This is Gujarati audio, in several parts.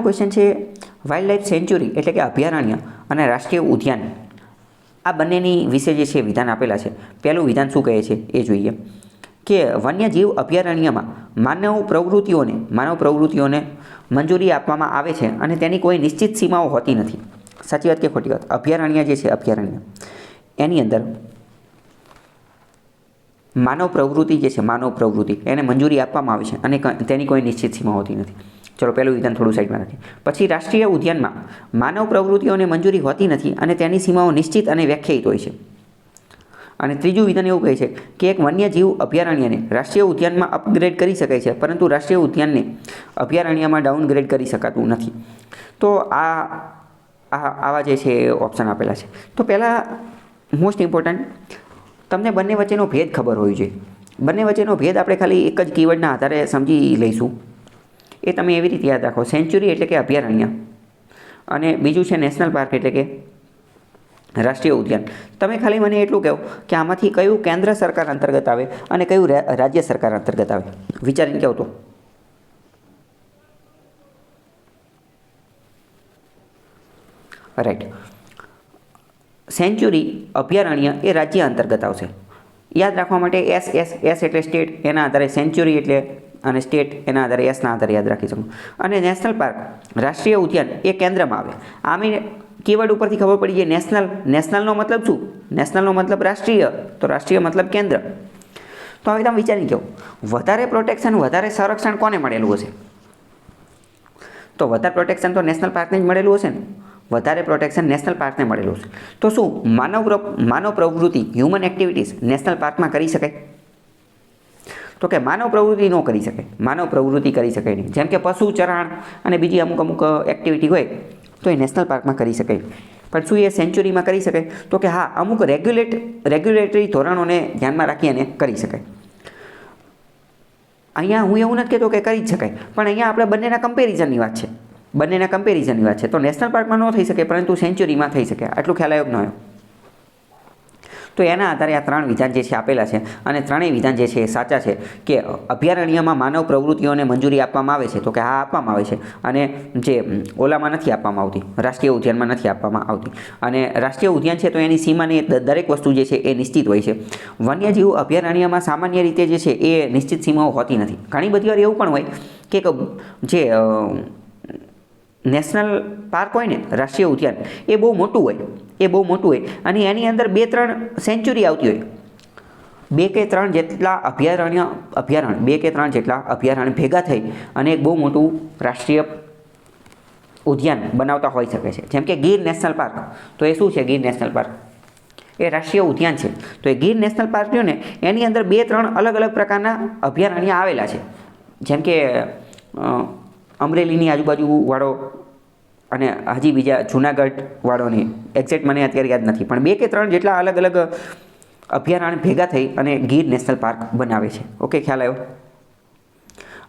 ક્વેશ્ચન છે વાઇલ્ડ લાઇફ સેન્ચ્યુરી એટલે કે અભયારણ્ય અને રાષ્ટ્રીય ઉદ્યાન આ બંનેની વિશે જે છે વિધાન આપેલા છે. પહેલું વિધાન શું કહે છે એ જોઈએ કે વન્યજીવ અભયારણ્યમાં માનવ પ્રવૃત્તિઓને મંજૂરી આપવામાં આવે છે અને તેની કોઈ નિશ્ચિત સીમાઓ હોતી નથી. સાચી વાત કે ખોટી વાત? અભયારણ્ય જે છે અભયારણ્ય એની અંદર માનવ પ્રવૃત્તિ એને મંજૂરી આપવામાં આવે છે અને તેની કોઈ નિશ્ચિત સીમા હોતી નથી. ચલો પહેલું વિધાન થોડું સાઈડમાં રાખીએ. પછી રાષ્ટ્રીય ઉદ્યાનમાં માનવ પ્રવૃત્તિઓને મંજૂરી હોતી નથી અને તેની સીમાઓ નિશ્ચિત અને વ્યાખ્યાયિત હોય છે. અને ત્રીજું વિધાન એવું કહે છે કે એક વન્યજીવ અભયારણ્યને રાષ્ટ્રીય ઉદ્યાનમાં અપગ્રેડ કરી શકાય છે પરંતુ રાષ્ટ્રીય ઉદ્યાનને અભયારણ્યમાં ડાઉનગ્રેડ કરી શકાતું નથી. તો આવા જે છે ઓપ્શન આપેલા છે. તો પહેલાં મોસ્ટ ઇમ્પોર્ટન્ટ તમને બંને વચ્ચેનો ભેદ ખબર હોવી જોઈએ. બંને વચ્ચેનો ભેદ આપણે ખાલી એક જ કીવર્ડના આધારે સમજી લઈશું. એ તમે એવી રીતે યાદ રાખો, સેન્ચ્યુરી એટલે કે અભયારણ્ય અને બીજું છે નેશનલ પાર્ક એટલે કે રાષ્ટ્રીય ઉદ્યાન. તમે ખાલી મને એટલું કહો કે આમાંથી કયું કેન્દ્ર સરકાર અંતર્ગત આવે અને કયું રાજ્ય સરકાર અંતર્ગત આવે, વિચારીને કહો તો. રાઈટ, સેન્ચ્યુરી અભયારણ્ય એ રાજ્ય અંતર્ગત આવશે. યાદ રાખવા માટે એસ એટલે સ્ટેટ, એના આધારે સેન્ચ્યુરી એટલે અને સ્ટેટ એના આધારે એસના આધારે યાદ રાખી શકો. અને નેશનલ પાર્ક રાષ્ટ્રીય ઉદ્યાન એ કેન્દ્રમાં આવે. આમે કીવર્ડ ઉપરથી ખબર પડી જાય. નેશનલનો મતલબ શું? નેશનલનો મતલબ રાષ્ટ્રીય, તો રાષ્ટ્રીય મતલબ કેન્દ્ર. તો હવે તમે વિચારી કહો વધારે પ્રોટેક્શન વધારે સંરક્ષણ કોને મળેલું હશે? તો વધારે પ્રોટેક્શન તો નેશનલ પાર્કને જ મળેલું હશે ને. વધારે પ્રોટેક્શન નેશનલ પાર્કને મળેલું છે. તો શું માનવ પ્રવૃત્તિ હ્યુમન એક્ટિવિટીઝ નેશનલ પાર્કમાં કરી શકાય? તો કે માનવ પ્રવૃત્તિ ન કરી શકે. માનવ પ્રવૃત્તિ કરી શકાય નહીં. જેમ કે પશુ ચરાણ અને બીજી અમુક એક્ટિવિટી હોય તો એ નેશનલ પાર્કમાં કરી શકાય. પણ શું એ સેન્ચ્યુરીમાં કરી શકાય? તો કે હા, અમુક રેગ્યુલેટરી ધોરણોને ધ્યાનમાં રાખી અને કરી શકાય. અહીંયા હું એવું નથી કહેતો કે કરી જ શકાય, પણ અહીંયા આપણે બંનેના કમ્પેરિઝનની વાત છે. તો નેશનલ પાર્કમાં ન થઈ શકે પરંતુ સેન્ચ્યુરીમાં થઈ શકે. આટલું ખ્યાલ આવ્યો કે ન આવ્યો? તો એના આધારે આ 3 વિધાન જે છે આપેલા છે અને ત્રણેય વિધાન જે છે એ સાચા છે કે અભયારણ્યમાં માનવ પ્રવૃત્તિઓને મંજૂરી આપવામાં આવે છે. તો કે હા, આપવામાં આવે છે. અને જે ઓલામાં નથી આપવામાં આવતી, રાષ્ટ્રીય ઉદ્યાનમાં નથી આપવામાં આવતી. અને રાષ્ટ્રીય ઉદ્યાન છે તો એની સીમાની દરેક વસ્તુ જે છે એ નિશ્ચિત હોય છે. વન્યજીવ અભયારણ્યમાં સામાન્ય રીતે જે છે એ નિશ્ચિત સીમાઓ હોતી નથી. ઘણી બધી વાર એવું પણ હોય કે જે નેશનલ પાર્ક હોય ને, રાષ્ટ્રીય ઉદ્યાન, એ બહુ મોટું હોય અને એની અંદર 2-3 સેન્ચ્યુરી આવતી હોય. 2 કે 3 જેટલા અભયારણ્ય ભેગા થઈ અને એક બહુ મોટું રાષ્ટ્રીય ઉદ્યાન બનાવતા હોઈ શકે છે. જેમ કે ગીર નેશનલ પાર્ક, તો એ શું છે? ગીર નેશનલ પાર્ક એ રાષ્ટ્રીય ઉદ્યાન છે. તો એ ગીર નેશનલ પાર્ક રહ્યું ને, એની અંદર 2-3 અલગ પ્રકારના અભયારણ્ય આવેલા છે. જેમ કે અમરેલીની આજુબાજુવાળો અને હજી બીજા જૂનાગઢ વાળોની એક્ઝેક્ટ મને અત્યારે યાદ નથી, પણ 2 કે 3 જેટલા અલગ અભયારણ્ય ભેગા થઈ અને ગીર નેશનલ પાર્ક બનાવે છે. ઓકે, ખ્યાલ આવ્યો?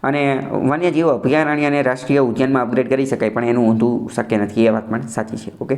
અને વન્યજીવ અભયારણ્યને રાષ્ટ્રીય ઉદ્યાનમાં અપગ્રેડ કરી શકાય, પણ એનું ઊંધું શક્ય નથી. એ વાત પણ સાચી છે. ઓકે.